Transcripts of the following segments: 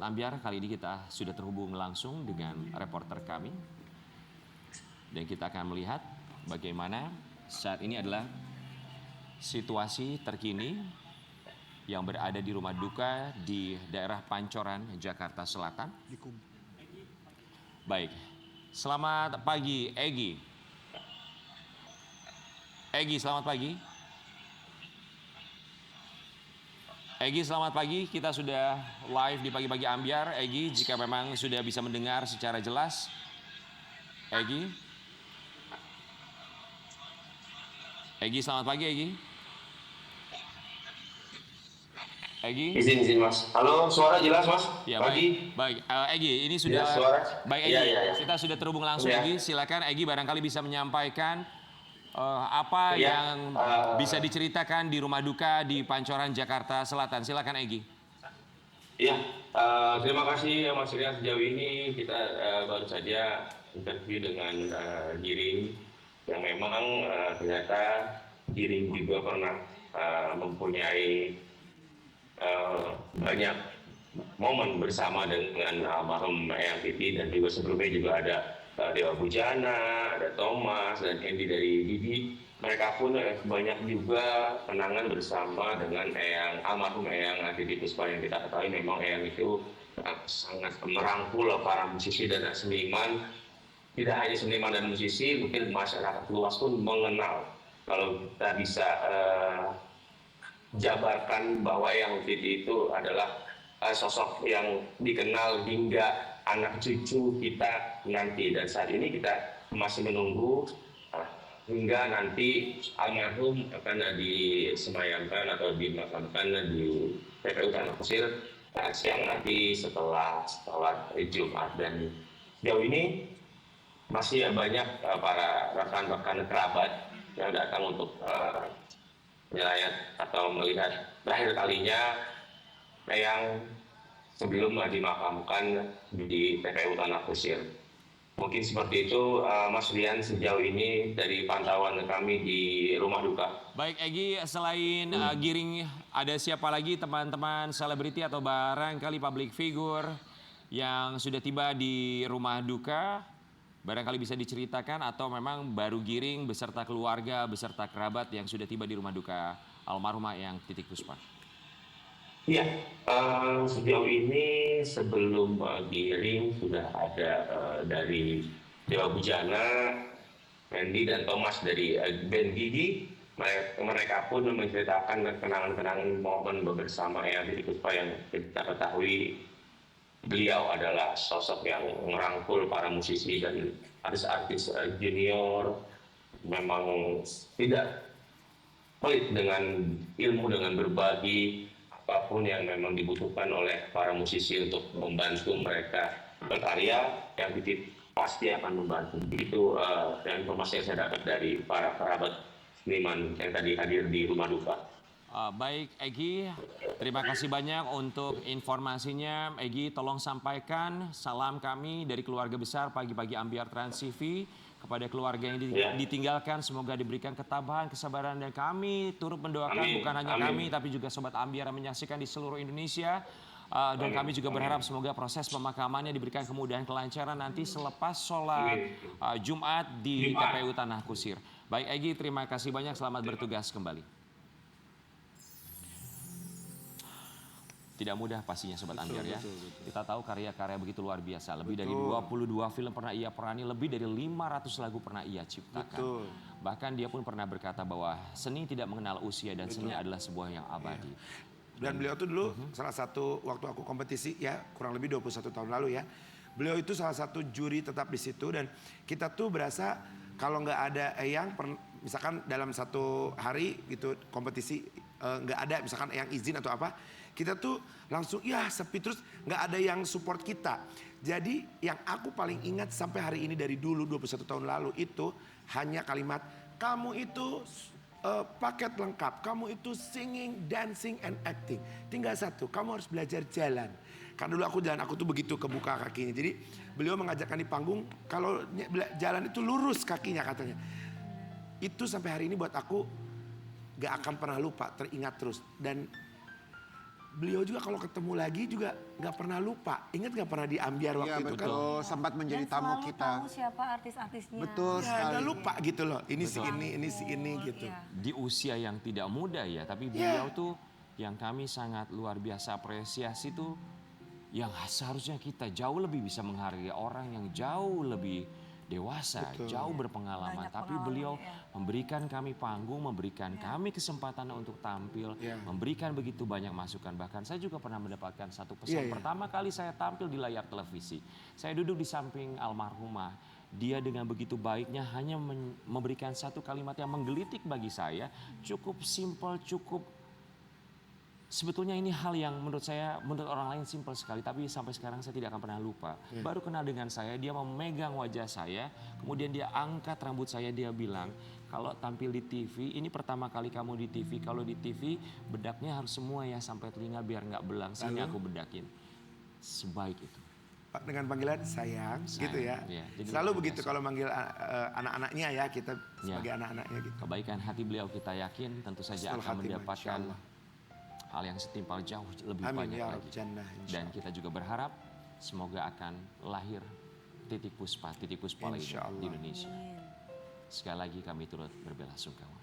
Sobat Ambiar, kali ini kita sudah terhubung langsung dengan reporter kami. Dan kita akan melihat bagaimana saat ini adalah situasi terkini yang berada di rumah duka di daerah Pancoran, Jakarta Selatan. Baik, selamat pagi Egy. Egy, selamat pagi. Egy, selamat pagi. Kita sudah live di Pagi-Pagi Ambiar. Egy, jika memang sudah bisa mendengar secara jelas. Egy. Egy, selamat pagi Egy. Egy. Izin Mas. Halo, suara jelas Mas? Ya, pagi. Baik. Egy, ini sudah ya, suara. Baik Egy. Ya. Kita sudah terhubung langsung Egy. Silakan Egy, barangkali bisa menyampaikan apa yang bisa diceritakan di rumah duka di Pancoran, Jakarta Selatan. Silakan Egy. Iya, terima kasih Mas Rian. Sejauh ini kita baru saja interview dengan Giring yang memang ternyata Giring juga pernah mempunyai banyak momen bersama dengan almarhum Eyang Titi, dan juga sebelumnya juga ada Dewa Bujana, ada Thomas, dan Andy dari Didi. Mereka pun banyak juga kenangan bersama dengan almarhum Eyang Titi Puspa, yang kita ketahui memang Eyang itu sangat merangkul para musisi dan seniman. Tidak hanya seniman dan musisi, mungkin masyarakat luas pun mengenal. Kalau kita bisa jabarkan bahwa Eyang Titi itu adalah sosok yang dikenal hingga anak cucu kita nanti, dan saat ini kita masih menunggu hingga nanti almarhum akan disemayamkan atau dimakamkan di TPU Tanah Kusir siang nanti setelah sholat Jumat. Dan sejauh ini masih banyak para rekan-rekan kerabat yang datang untuk menyayat atau melihat terakhir kalinya Eyang sebelum dimakamkan di TPU Tanah Kusir. Mungkin seperti itu Mas Rian sejauh ini dari pantauan kami di rumah duka. Baik Egy, selain Giring, ada siapa lagi teman-teman selebriti atau barangkali public figure yang sudah tiba di rumah duka? Barangkali bisa diceritakan, atau memang baru Giring beserta keluarga, beserta kerabat yang sudah tiba di rumah duka almarhumah Eyang Titi Puspa? Iya, sejauh ini sebelum Giring sudah ada dari Dewa Bujana, Andy dan Thomas dari band Gigi. Mereka pun menceritakan kenangan-kenangan momen bersama Eyang Titi Puspa yang kita ketahui beliau adalah sosok yang merangkul para musisi dan artis-artis junior. Memang tidak pelit dengan ilmu, dengan berbagi apapun yang memang dibutuhkan oleh para musisi untuk membantu mereka berkarya. Yang Titi pasti akan membantu. Itu informasi yang saya dapat dari para kerabat seniman yang tadi hadir di rumah duka. Baik Egy, terima kasih banyak untuk informasinya. Egy, tolong sampaikan salam kami dari keluarga besar Pagi-Pagi Ambiar Trans TV kepada keluarga yang ditinggalkan. Semoga diberikan ketabahan, kesabaran, dan kami turut mendoakan bukan hanya kami tapi juga Sobat Ambiar yang menyaksikan di seluruh Indonesia. Dan kami juga berharap semoga proses pemakamannya diberikan kemudahan, kelancaran nanti selepas sholat Jumat di TPU Tanah Kusir. Baik Egy, terima kasih banyak, selamat bertugas kembali. Tidak mudah pastinya Sobat Ambiar ya. Betul. Kita tahu karya-karya begitu luar biasa. Lebih dari 22 film pernah ia perani, lebih dari 500 lagu pernah ia ciptakan. Betul. Bahkan dia pun pernah berkata bahwa seni tidak mengenal usia dan seni adalah sebuah yang abadi. Dan beliau tuh dulu salah satu waktu aku kompetisi ya kurang lebih 21 tahun lalu ya. Beliau itu salah satu juri tetap di situ, dan kita tuh berasa kalau nggak ada Eyang, misalkan dalam satu hari gitu kompetisi nggak ada misalkan Eyang izin atau apa, kita tuh langsung ya sepi, terus nggak ada yang support kita. Jadi yang aku paling ingat sampai hari ini dari dulu 21 tahun lalu itu hanya kalimat, kamu itu paket lengkap, kamu itu singing, dancing, and acting. Tinggal satu, kamu harus belajar jalan. Karena dulu aku jalan, aku tuh begitu kebuka kakinya. Jadi beliau mengajarkan di panggung, kalau jalan itu lurus kakinya katanya. Itu sampai hari ini buat aku gak akan pernah lupa, teringat terus. Dan beliau juga kalau ketemu lagi juga nggak pernah lupa. Ingat nggak pernah di Ambiar waktu Iya itu? betul, sempat menjadi Dan tamu selalu kita. tahu siapa artis-artisnya. Betul Ya, sekali. nggak lupa gitu loh. Ini si ini gitu. Iya. Di usia yang tidak muda ya, tapi beliau tuh yang kami sangat luar biasa apresiasi tuh yang seharusnya kita jauh lebih bisa menghargai orang yang jauh lebih dewasa, jauh berpengalaman. Banyak Tapi pengalaman, beliau ya. memberikan kami panggung, memberikan kami kesempatan untuk tampil, Ya. memberikan begitu banyak masukan. Bahkan saya juga pernah mendapatkan satu pesan Iya, iya. pertama kali saya tampil di layar televisi. Saya duduk di samping almarhumah. Dia dengan begitu baiknya hanya memberikan satu kalimat yang menggelitik bagi saya. Cukup simpel, cukup. Sebetulnya ini hal yang menurut saya, menurut orang lain simpel sekali. Tapi sampai sekarang saya tidak akan pernah lupa. Baru kenal dengan saya, dia memegang wajah saya. Kemudian dia angkat rambut saya, dia bilang, kalau tampil di TV, ini pertama kali kamu di TV. Kalau di TV, bedaknya harus semua ya sampai telinga biar nggak belang. Sini aku bedakin. Sebaik itu. Pak, dengan panggilan sayang, gitu ya. Iya, jadi Selalu luar begitu biasa. kalau manggil anak-anaknya ya, kita sebagai anak-anaknya gitu. Kebaikan hati beliau kita yakin tentu saja Husnul akan khatimah, mendapatkan insyaallah. hal yang setimpal jauh lebih Amin banyak ya lagi. Rabb jannah Dan insyaallah. kita juga berharap semoga akan lahir titik puspa lainnya Insyaallah. di Indonesia. Sekali lagi kami turut berbelasungkawa.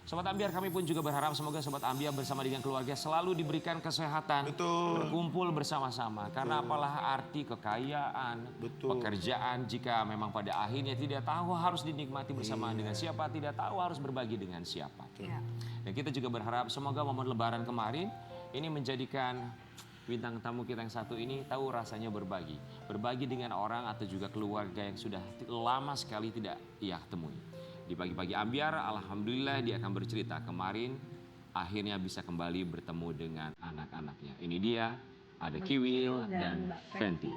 Sobat Ambiar, kami pun juga berharap semoga Sobat Ambiar bersama dengan keluarga selalu diberikan kesehatan. Betul. Berkumpul bersama-sama. Karena apalah arti kekayaan, Betul. pekerjaan jika memang pada akhirnya tidak tahu harus dinikmati bersama dengan siapa, tidak tahu harus berbagi dengan siapa. Iya. Dan kita juga berharap semoga momen lebaran kemarin ini menjadikan bintang tamu kita yang satu ini tahu rasanya berbagi. Berbagi dengan orang atau juga keluarga yang sudah lama sekali tidak ia temui. Di pagi-pagi Ambiar, alhamdulillah dia akan bercerita kemarin akhirnya bisa kembali bertemu dengan anak-anaknya. Ini dia, ada Kiwil dan Fenty.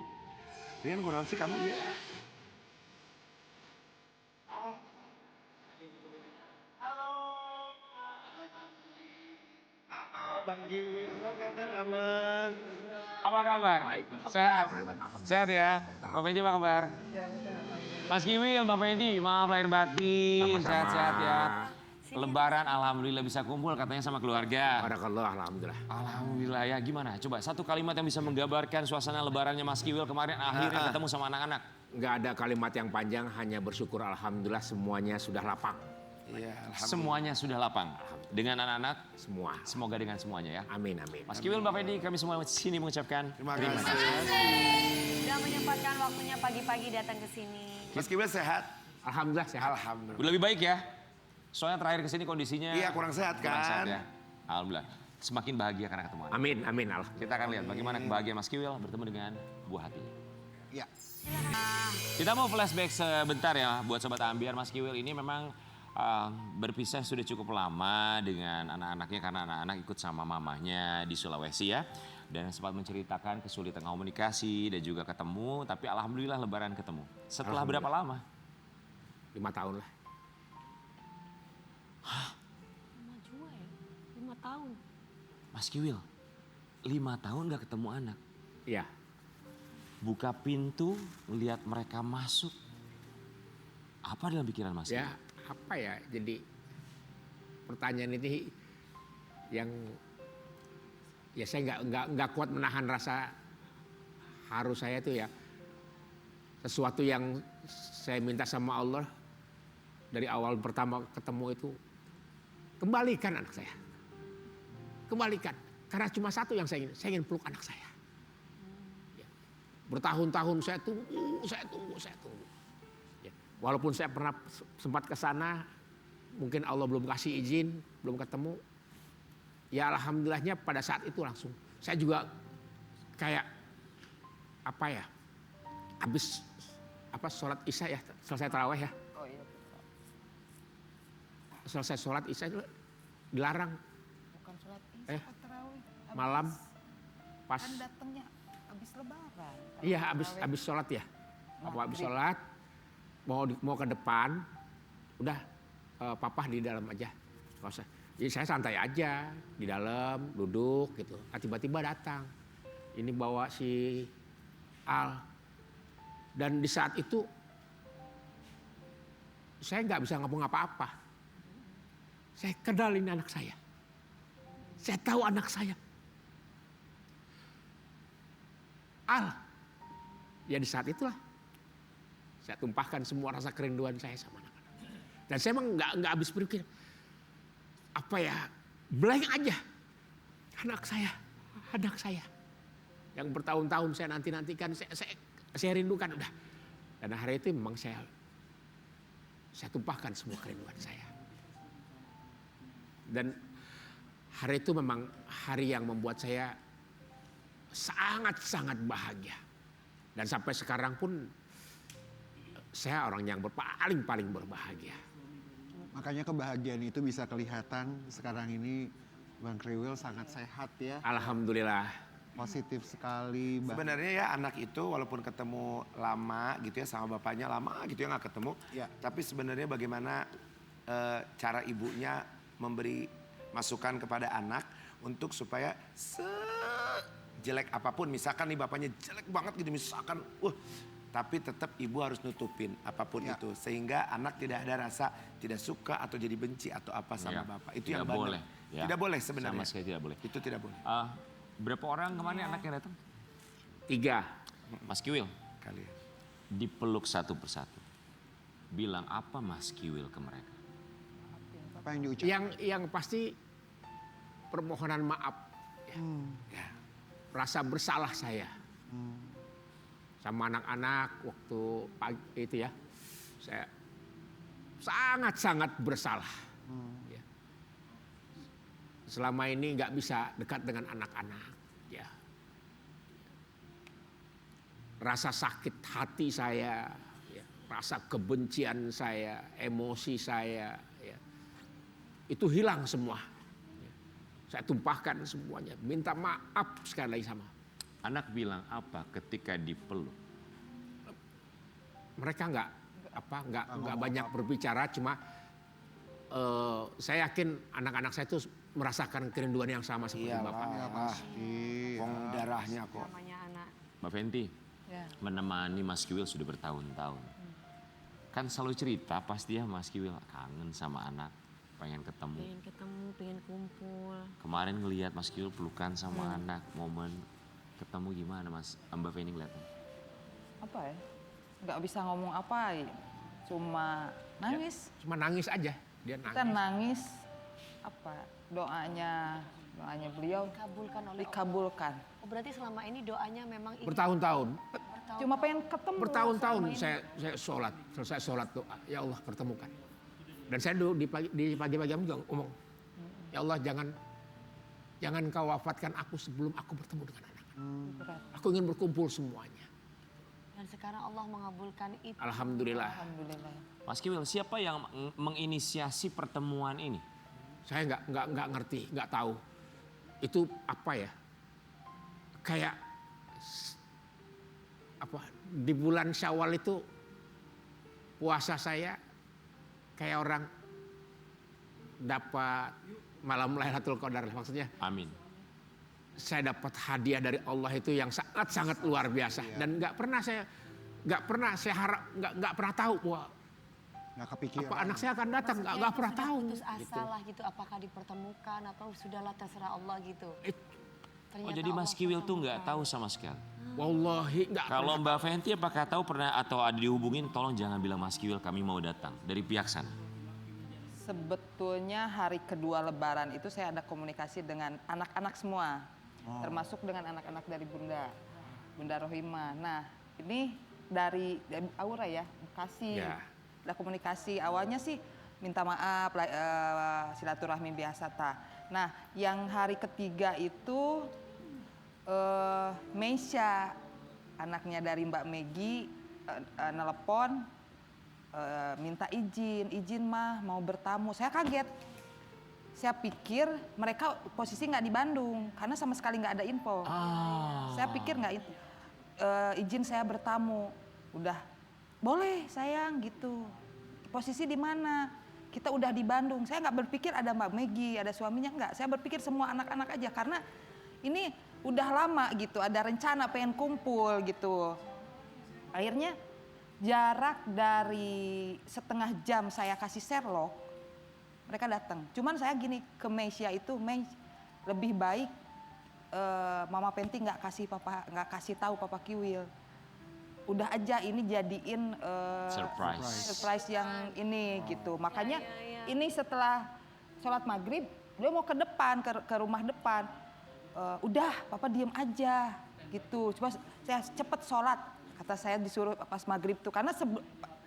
Rian kurang sih kamu ya. Bang Gil, aman. Apa kabar? Sehat? Sehat ya? Pak Fendi apa kabar? Mas Kiwil, Mbak Fendi, maaf lahir batin, sehat-sehat ya. Lebaran alhamdulillah bisa kumpul katanya sama keluarga. Barakallah, alhamdulillah. Alhamdulillah ya, gimana? Coba satu kalimat yang bisa menggambarkan suasana lebarannya Mas Kiwil kemarin akhirnya ketemu sama anak-anak. Nggak ada kalimat yang panjang, hanya bersyukur alhamdulillah semuanya sudah lapang. Iya, alhamdulillah. Semuanya sudah lapang. Dengan anak-anak, Semua. semoga dengan semuanya ya. Amin, amin. Mas Kiwil, Mbak Fendi, kami semua sini mengucapkan Terima kasih. Sudah menyempatkan waktunya pagi-pagi datang ke sini. Mas Kiwil sehat? Alhamdulillah sehat. Alhamdulillah. Udah lebih baik ya? Soalnya terakhir kesini kondisinya Iya, kurang sehat kurang sehat kan? ya. Alhamdulillah. Semakin bahagia karena ketemu Anda. Amin, amin. Allah. Kita akan lihat bagaimana kebahagiaan Mas Kiwil bertemu dengan buah hatinya. Ya. Kita mau flashback sebentar ya buat Sobat Ambiar. Mas Kiwil ini memang berpisah sudah cukup lama dengan anak-anaknya karena anak-anak ikut sama mamahnya di Sulawesi ya. Dan sempat menceritakan kesulitan komunikasi dan juga ketemu. Tapi alhamdulillah lebaran ketemu. Setelah berapa lama? 5 tahun lah. Lama juga ya, 5 tahun. Mas Kiwil, 5 tahun gak ketemu anak. Iya. Buka pintu, lihat mereka masuk. Apa dalam pikiran Mas? Ya, apa ya? Jadi pertanyaan ini yang ya saya nggak kuat menahan rasa haru saya tuh ya. Sesuatu yang saya minta sama Allah dari awal pertama ketemu itu, kembalikan anak saya. Kembalikan. Karena cuma satu yang saya ingin peluk anak saya. Ya. Bertahun-tahun saya tunggu. Ya. Walaupun saya pernah sempat ke sana, mungkin Allah belum kasih izin, belum ketemu. Ya alhamdulillahnya pada saat itu langsung. Saya juga kayak apa ya, habis sholat isya ya, selesai taraweh ya. Selesai sholat isya itu dilarang. Bukan sholat isya, tarawih. Malam pas. Kan datangnya habis lebaran. Iya habis sholat ya. Apa habis sholat mau ke depan, udah papa di dalam aja. Nggak usah. Jadi saya santai aja di dalam duduk gitu. Tiba-tiba datang. Ini bawa si Al. Dan di saat itu saya nggak bisa ngomong apa-apa. Saya kenal ini anak saya. Saya tahu anak saya. Ya di saat itulah saya tumpahkan semua rasa kerinduan saya sama anak-anak. Dan saya emang nggak habis berpikir, apa ya, blank aja. Anak saya. Yang bertahun-tahun saya nantikan, saya rindukan udah. Dan hari itu memang saya tumpahkan semua kerinduan saya. Dan hari itu memang hari yang membuat saya sangat-sangat bahagia. Dan sampai sekarang pun saya orang yang paling berbahagia. Makanya kebahagiaan itu bisa kelihatan sekarang ini Bang Kriwil sangat sehat ya. Alhamdulillah. Positif sekali. Sebenarnya ya anak itu walaupun ketemu lama gitu ya sama bapaknya lama gitu ya nggak ketemu. Ya. Tapi sebenarnya bagaimana cara ibunya memberi masukan kepada anak untuk supaya jelek apapun, misalkan nih bapaknya jelek banget gitu, misalkan, tapi tetap ibu harus nutupin apapun Ya. itu, sehingga anak tidak ada rasa tidak suka atau jadi benci atau apa sama Ya. bapak. Itu Tidak yang benar. boleh, ya. Tidak boleh sebenarnya. Sama sekali tidak boleh. Itu tidak boleh. Berapa orang kemarin anak yang datang? 3. Mas Kiwil, Kalian. dipeluk satu persatu. Bilang apa Mas Kiwil ke mereka? Apa yang diucapkan? Yang pasti permohonan maaf. Ya. Rasa bersalah saya. Sama anak-anak waktu pagi itu ya. Saya sangat-sangat bersalah. Ya. Selama ini nggak bisa dekat dengan anak-anak. Ya. Rasa sakit hati saya, ya. Rasa kebencian saya, emosi saya, ya. Itu hilang semua. Ya. Saya tumpahkan semuanya. Minta maaf sekali lagi sama. Anak bilang apa ketika dipeluk? Mereka nggak banyak berbicara, cuma saya yakin anak-anak saya itu merasakan kerinduan yang sama seperti bapak. Iyalah, Pasti. wong darahnya kok. Namanya anak. Mbak Fenty, Ya. menemani Mas Kiwil sudah bertahun-tahun. Kan selalu cerita pasti ya Mas Kiwil kangen sama anak, pengen ketemu. Pengen ketemu, pengen kumpul. Kemarin ngelihat Mas Kiwil pelukan sama anak, momen ketemu gimana Mas? Mbak Fenty ngeliatnya? Apa ya? Nggak bisa ngomong apa, cuma nangis. Cuma nangis aja, dia Kita nangis. nangis, apa, doanya beliau Dikabulkan oleh Allah. dikabulkan. Oh, berarti selama ini doanya memang ingin Bertahun-tahun, Cuma pengen ketemu. bertahun-tahun selama ini. saya sholat, selesai sholat doa, ya Allah pertemukan. Dan saya dulu di pagi-pagi juga ngomong, ya Allah jangan kau wafatkan aku sebelum aku bertemu dengan anak. Berat. Aku ingin berkumpul semuanya. dan sekarang Allah mengabulkan itu. Alhamdulillah. Alhamdulillah. Mas Kiwil, siapa yang menginisiasi pertemuan ini? Saya nggak ngerti, nggak tahu. Itu apa ya? Kayak apa? Di bulan Syawal itu puasa saya kayak orang dapat malam Lailatul Qadar, maksudnya Amin. saya dapat hadiah dari Allah itu yang sangat luar biasa. Dan nggak pernah saya harap, nggak pernah tahu bahwa Nggak kepikiran. apa anak saya akan datang, Maksudnya nggak pernah sudah tahu. putus asa Gitu. lah gitu, apakah dipertemukan atau sudahlah terserah Allah gitu. Oh jadi Mas Kiwil tuh nggak tahu sama sekali. Wallahi nggak. Kalau Mbak Fenty apakah tahu pernah atau ada dihubungin, tolong jangan bilang Mas Kiwil kami mau datang dari pihak sana. Sebetulnya hari kedua Lebaran itu saya ada komunikasi dengan anak-anak semua, termasuk dengan anak-anak dari Bunda Rohimah. Nah ini dari Aura ya, Bekasi. Ya. Ada komunikasi awalnya sih minta maaf, silaturahmi biasa ta. Nah yang hari ketiga itu Meisha, anaknya dari Mbak Megi, nelepon minta izin mah mau bertamu. Saya kaget. Saya pikir mereka posisi nggak di Bandung karena sama sekali nggak ada info. Saya pikir nggak izin saya bertamu. Udah boleh sayang gitu. Posisi di mana? Kita udah di Bandung. Saya nggak berpikir ada Mbak Megi, ada suaminya nggak. Saya berpikir semua anak-anak aja karena ini udah lama gitu. Ada rencana pengen kumpul gitu. Akhirnya jarak dari setengah jam saya kasih Sherlock, mereka datang. Cuman saya gini ke Meisha itu, lebih baik Mama Penti nggak kasih tahu Papa Kiwil. Udah aja ini jadiin surprise yang ini gitu. Makanya ini setelah sholat maghrib dia mau ke depan ke rumah depan. Udah Papa diem aja gitu. Coba saya cepet sholat. Kata saya disuruh pas maghrib tuh karena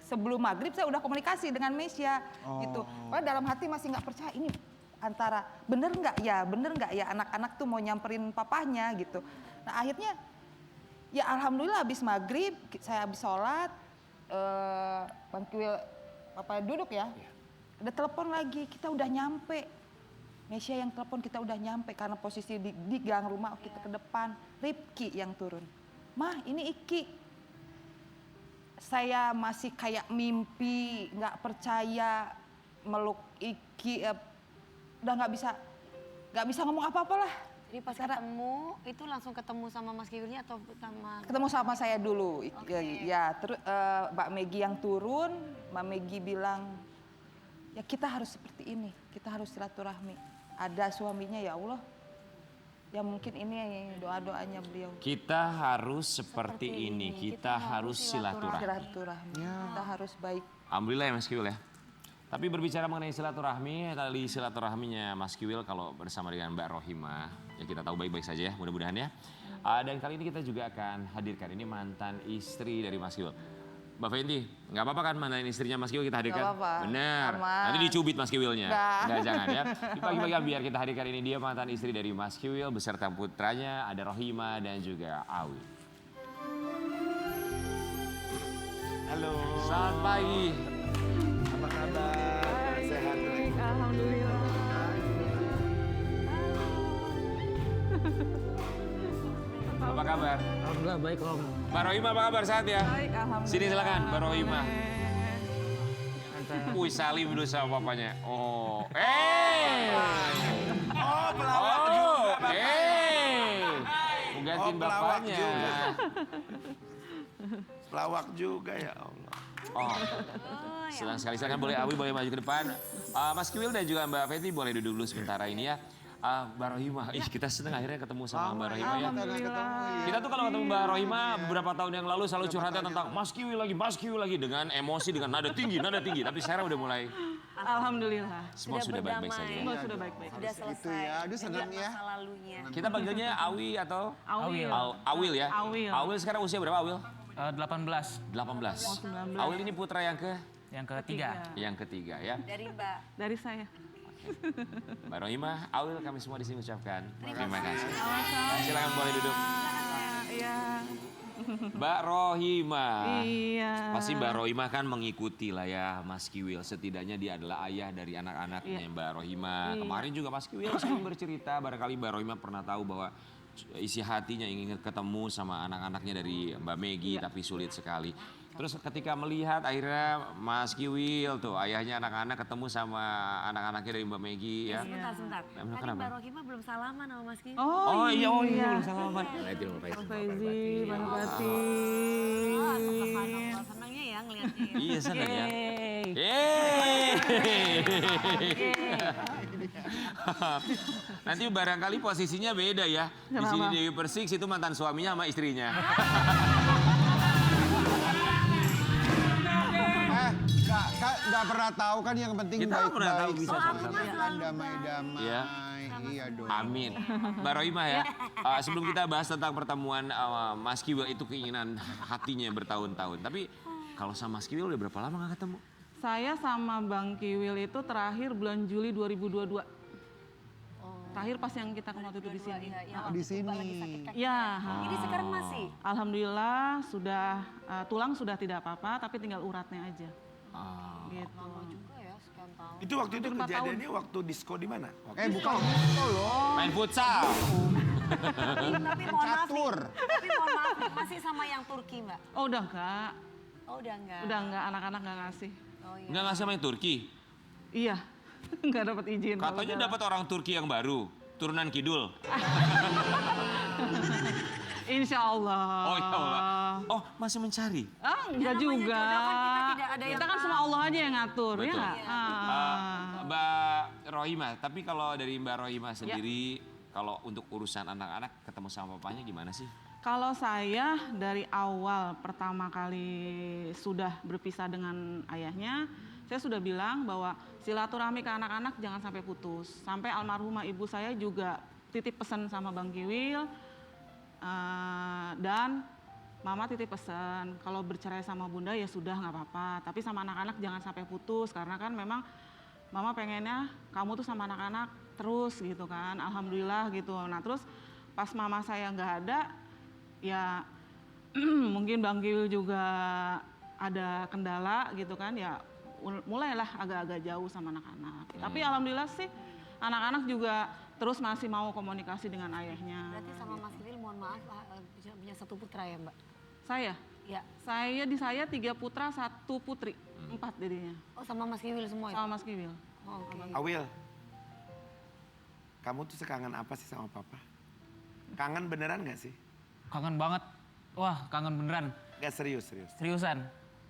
sebelum maghrib saya udah komunikasi dengan Mesya gitu. Padahal dalam hati masih nggak percaya ini antara bener nggak ya anak-anak tuh mau nyamperin papahnya gitu. Nah akhirnya ya alhamdulillah habis maghrib saya habis sholat, Bang Kiwil Papa duduk ya, ada telepon lagi kita udah nyampe. Mesya yang telepon kita udah nyampe karena posisi di gang rumah kita ke depan. Ripki yang turun. Mah ini Iki. Saya masih kayak mimpi, nggak percaya meluk Iki, udah nggak bisa ngomong apa-apa lah. Jadi pas ketemu itu langsung ketemu sama Mas Kiwilnya atau sama? Ketemu sama saya dulu, ya. Terus Mbak Megi yang turun, Mbak Megi bilang, ya kita harus seperti ini, kita harus silaturahmi. Ada suaminya ya Allah. Ya mungkin ini doa-doanya beliau. Kita harus seperti ini, kita harus silaturahmi. Kita harus baik. Alhamdulillah ya Mas Kiwil ya. Tapi berbicara mengenai silaturahmi, tadi silaturahminya Mas Kiwil kalau bersama dengan Mbak Rohimah, ya kita tahu baik-baik saja ya mudah-mudahan ya. Dan kali ini kita juga akan hadirkan ini mantan istri dari Mas Kiwil. Mbak Fenty, nggak apa-apa kan mantan istrinya Mas Kiwil kita hadirkan? Nggak apa-apa. Benar. Aman. Nanti dicubit Mas Kiwilnya. Nggak. Jangan ya. Di pagi-pagi biar kita hadirkan ini dia mantan istri dari Mas Kiwil beserta putranya ada Rohimah dan juga Awi. Halo. Selamat pagi. Apa kabar? Sehat? Alhamdulillah. Apa kabar? Alhamdulillah baik Om. Mbak Rohimah apa kabar, sehat ya? Baik, alhamdulillah. Sini silakan Mbak Rohimah. Wih, salim dulu sama papanya. Oh, Oh, pelawak juga. Menggantiin pelawak bapaknya. juga. Pelawak juga ya Allah. Oh, senang sekali. Silakan boleh Awi boleh maju ke depan. Mas Kiwil dan juga Mbak Fenty boleh duduk dulu sementara ini ya. Mbak Rohimah, kita senang akhirnya ketemu sama Mbak Rohimah ya. Kita tuh kalau ketemu Mbak Rohimah beberapa tahun yang lalu selalu curhatnya tentang Mas Kiwil lagi dengan emosi, dengan nada tinggi. Tapi sekarang udah mulai Alhamdulillah. semua sudah baik-baik saja. Semua sudah baik-baik. Sudah selesai. Itu ya, aduh senang ya. Masa lalunya. Kita panggilnya Awi atau Awil. Awil ya. Awil. Sekarang usia berapa Awil? 18 18. 19. Awil ini putra yang yang ketiga. ketiga ya. Dari Mbak. Dari saya. Mbak Rohimah, Awil kami semua di sini ucapkan terima kasih. Silakan boleh duduk. Iya. Mbak Rohimah. Iya. Pasti Mbak Rohimah kan mengikuti lah ya Mas Kiwil. Setidaknya dia adalah ayah dari anak-anaknya Mbak Rohimah. Kemarin juga Mas Kiwil sering bercerita, barangkali Mbak Rohimah pernah tahu bahwa isi hatinya ingin ketemu sama anak-anaknya dari Mbak Megi tapi sulit sekali. Terus ketika melihat akhirnya Mas Kiwil tuh ayahnya anak-anak ketemu sama anak-anaknya dari Mbak Megi ya. Sebentar. Emang Tadi kenapa? Mbak Rohimah belum salaman sama Mas Kiwil. Oh iya. belum salaman. Pak Faizi, Bang Bati. Senangnya ya ngeliatnya ya. Iya senang ya. Yeay. Nanti barangkali posisinya beda ya. Di sini Kenapa? Dewi Persik, itu mantan suaminya sama istrinya. Nggak pernah tahu kan yang penting Kita baik-baik. pernah tahu bisa sama-sama. sama-sama. Damai-damai. Iya. Iya dong. Amin. Mbak Rohimah ya, sebelum kita bahas tentang pertemuan Mas Kiwil itu keinginan hatinya bertahun-tahun. Tapi kalau sama Mas Kiwil udah berapa lama gak ketemu? Saya sama Bang Kiwil itu terakhir bulan Juli 2022. Terakhir pas yang kita waktu itu di sini. Di sini. Ya. Ini sekarang masih. Alhamdulillah sudah tulang sudah tidak apa-apa, tapi tinggal uratnya aja. Gitu. Juga ya sekian tahun. Itu waktu itu 4 kejadiannya waktu disco di mana? Bukan itu loh. Main futsal. Tapi mohon maaf nih. Catur. Tapi mohon maaf nih, masih sama yang Turki Mbak? Oh udah enggak. Oh udah enggak? Udah enggak, anak-anak enggak ngasih. Oh iya. Enggak sama yang Turki. Iya. Enggak dapat izin. kalau Katanya jalan. dapat orang Turki yang baru, turunan kidul. Insya Allah. Oh ya Allah. Oh masih mencari. Enggak juga. jodoh kan kita tidak ada yang Kita kan semua Allah aja yang ngatur, Betul. ya nggak? Mbak Rohimah, tapi kalau dari Mbak Rohimah sendiri, Kalau untuk urusan anak-anak ketemu sama papanya gimana sih? Kalau saya dari awal pertama kali sudah berpisah dengan ayahnya, saya sudah bilang bahwa silaturahmi ke anak-anak jangan sampai putus. Sampai almarhumah ibu saya juga titip pesan sama Bang Kiwil, dan Mama titip pesan, kalau bercerai sama Bunda ya sudah nggak apa-apa. Tapi sama anak-anak jangan sampai putus, karena kan memang Mama pengennya kamu tuh sama anak-anak terus gitu kan, alhamdulillah gitu. Nah terus pas mama saya nggak ada, ya mungkin Bang Kiwil juga ada kendala gitu kan, ya mulailah agak-agak jauh sama anak-anak. Tapi alhamdulillah sih anak-anak juga terus masih mau komunikasi dengan ayahnya. Berarti sama Mas Kiwil mohon maaf punya 1 putra ya Mbak? Saya? Ya. Saya 3 putra, 1 putri, 4 jadinya. Oh sama Mas Kiwil semua itu? Sama Mas Kiwil. Oh, oke. Awil, kamu tuh sekangen apa sih sama papa? Kangen beneran gak sih? Kangen banget. Wah, kangen beneran. Gak serius. Seriusan.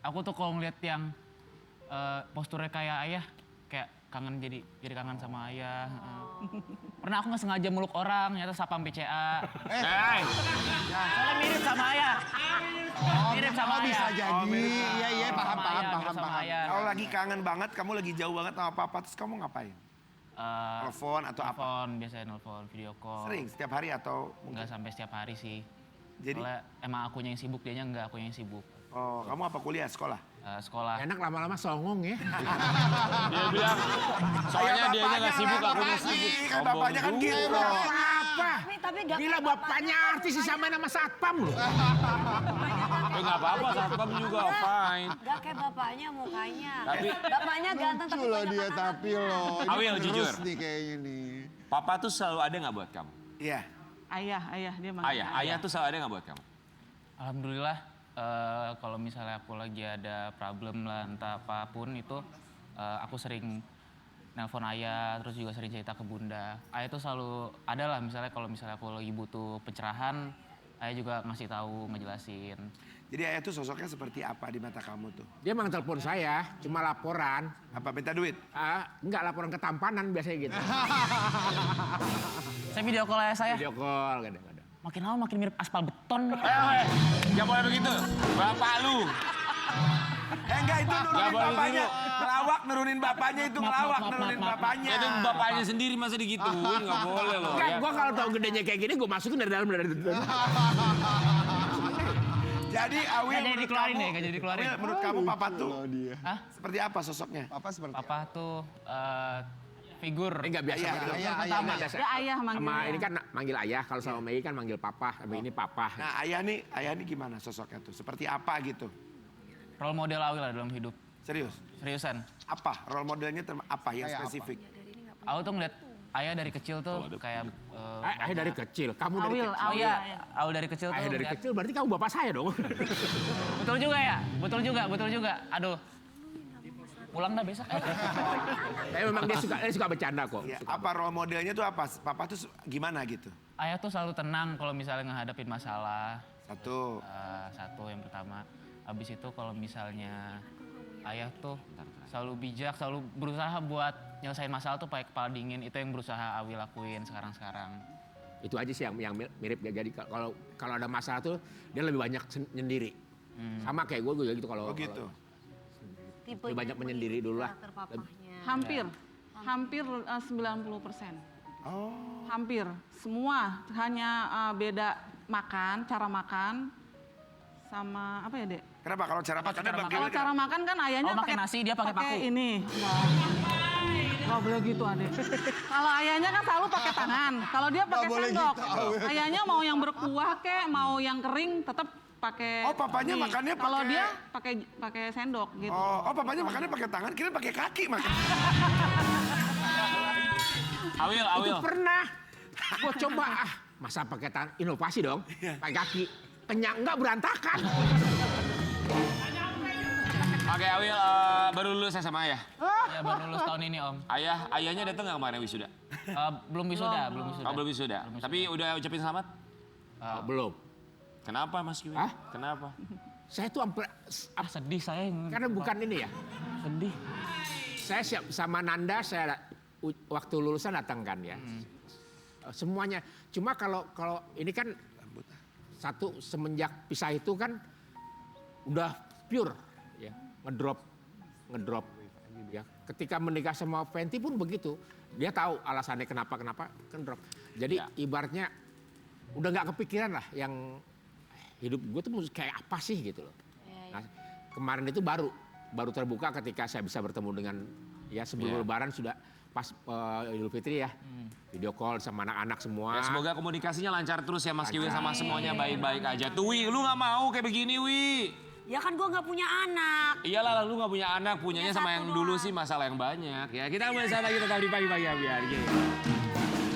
Aku tuh kalau ngeliat yang posturnya kayak ayah, kayak kangen jadi kangen sama ayah. Pernah aku nggak sengaja meluk orang, ternyata sapam PCA. Soalnya mirip sama ayah. Mirip sama ayah. Bisa jadi. Iya, paham. Kalau lagi kangen banget, kamu lagi jauh banget sama papa, terus kamu ngapain? Telepon atau apa? Telepon, biasanya nelfon, video call. Sering, setiap hari atau Nggak sampai setiap hari sih. Jadi, Soalnya emang akunya yang sibuk, dianya nggak, akunya yang sibuk. oh kamu apa kuliah, sekolah? Sekolah. Enak lama-lama songong ya. Dia bilang, soalnya dianya nggak sibuk, akunya sibuk. Kayak bapaknya kan gitu. Apa? Tapi gak Gila bapaknya artis sih sama nama satpam loh. Nggak apa-apa, satpam juga fine. Gak kayak bapaknya mukanya. Tapi- Bapaknya ganteng tapi Lucu loh banyak dia anak. tapi loh. Ini Awil, terus jujur. nih kayaknya nih. Papa tuh selalu ada nggak buat kamu? Iya. Ayah dia manggil Ayah tuh selalu ada nggak buat kamu? Alhamdulillah, kalau misalnya aku lagi ada problem lah, entah apapun itu, aku sering nelpon ayah, terus juga sering cerita ke bunda. Ayah tuh selalu ada lah, misalnya kalau misalnya aku lagi butuh pencerahan, ayah juga ngasih tahu, ngejelasin. Jadi ayah tuh sosoknya seperti apa di mata kamu tuh? Dia emang telepon saya, cuma laporan. Apa minta duit? Enggak laporan ketampanan biasanya gitu. Saya video call ayah saya, Video call kadang-kadang. makin lama makin mirip aspal beton. Jangan boleh begitu, bapak lu. Enggak, itu Nggak nurunin boleh bapaknya. gitu. Ngelawak nurunin bapaknya itu ngelawak nurunin bapaknya. Itu bapaknya sendiri masa digituin, nggak boleh loh. Enggak, Ya. gue kalau tahu gedenya kayak gini, gue masukin dari dalam. Jadi Awil Nggak jadi menurut dikeluarin kamu, ya, nggak jadi dikeluarin. Awil, menurut kamu papa tuh Loh dia. Hah? seperti apa sosoknya? Papa seperti Papa tuh figur. Enggak biasa. Ayah, gitu. ayah, Pertama ayah. biasa. Ya ayah manggil. Sama ini kan manggil ayah, kalau sama Mei kan manggil papa, sama ini papa. Nah ayah nih gimana sosoknya tuh? Seperti apa gitu? Role model Awil lah dalam hidup. Serius? Seriusan. Apa? Role modelnya apa yang Kayak apa? spesifik? Aku tuh ngeliat ayah dari kecil tuh kayak... Ayah dari kecil, kamu dari Awil, kecil. Oh iya, ayah. Awil dari kecil tuh Ayah dari ngeliat- kecil berarti kamu bapak saya dong. Betul juga ya? Betul juga. Aduh. Pulang dah besok. Tapi memang dia suka bercanda kok. Ya, Suka apa role modelnya tuh apa? Papa tuh gimana gitu? Ayah tuh selalu tenang kalau misalnya ngehadapin masalah. Satu. Satu yang pertama. Habis itu kalau misalnya ayah tuh selalu bijak, selalu berusaha buat nyelesain masalah tuh pakai kepala dingin. Itu yang berusaha Awil lakuin sekarang-sekarang. Itu aja sih yang mirip dia. Jadi kalau ada masalah tuh dia lebih banyak nyendiri. Sama kayak gue juga gitu kalau. Oh gitu. Tipenya banyak menyendiri dulu lah. karakter papahnya. Hampir 90%. Oh. Hampir semua, hanya beda makan, cara makan sama apa ya, Dek? Kenapa kalau cara makannya cara bagaimana? Kalau cara makan kan ayahnya Oh, pakai nasi, dia pakai paku. ini. Nggak boleh gitu, Adek. Kalau ayahnya kan selalu pakai tangan. Kalau dia pakai boleh sendok. gitu, Ayahnya mau yang berkuah kek, mau yang kering tetap pakai. Oh, papanya ini. makannya Kalau pakai- dia pakai sendok gitu. Oh, papanya makannya pakai tangan, kira pakai kaki makan. Awil. Itu pernah. Gue coba masa pakai tangan, inovasi dong. Pakai kaki. Kenyang enggak berantakan. Oke Awil, baru lulus sama ayah. Ya baru lulus tahun ini Om. Ayahnya datang nggak kemarin wisuda? Belum wisuda. Oh belum wisuda. Tapi udah ucapin selamat? Belum. Kenapa Mas Kiwil? Hah? Kenapa? Saya tuh hampir, Sedih saya. karena bukan ini ya. Sedih. Saya siap sama Nanda, waktu lulusan datang kan ya. semuanya. Cuma kalau ini kan satu semenjak pisah itu kan udah pure ya, ngedrop ya. Ketika menikah sama Fenty pun begitu. Dia tahu alasannya kenapa kan drop. Jadi ibaratnya udah nggak kepikiran lah yang hidup gue tuh kayak apa sih gitu loh. Nah, kemarin itu baru terbuka ketika saya bisa bertemu dengan ya sebelum Lebaran sudah pas Idul Fitri ya. Video call sama anak-anak semua. Ya, semoga komunikasinya lancar terus ya Mas Kiwi sama semuanya baik-baik aja. Tuh Wi, lu nggak mau kayak begini Wi. Ya kan gue nggak punya anak. Iyalah lu nggak punya anak, punyanya sama yang dulu sih masalah yang banyak ya. Kita mulai sana kita tetap di pagi-pagi ya biar.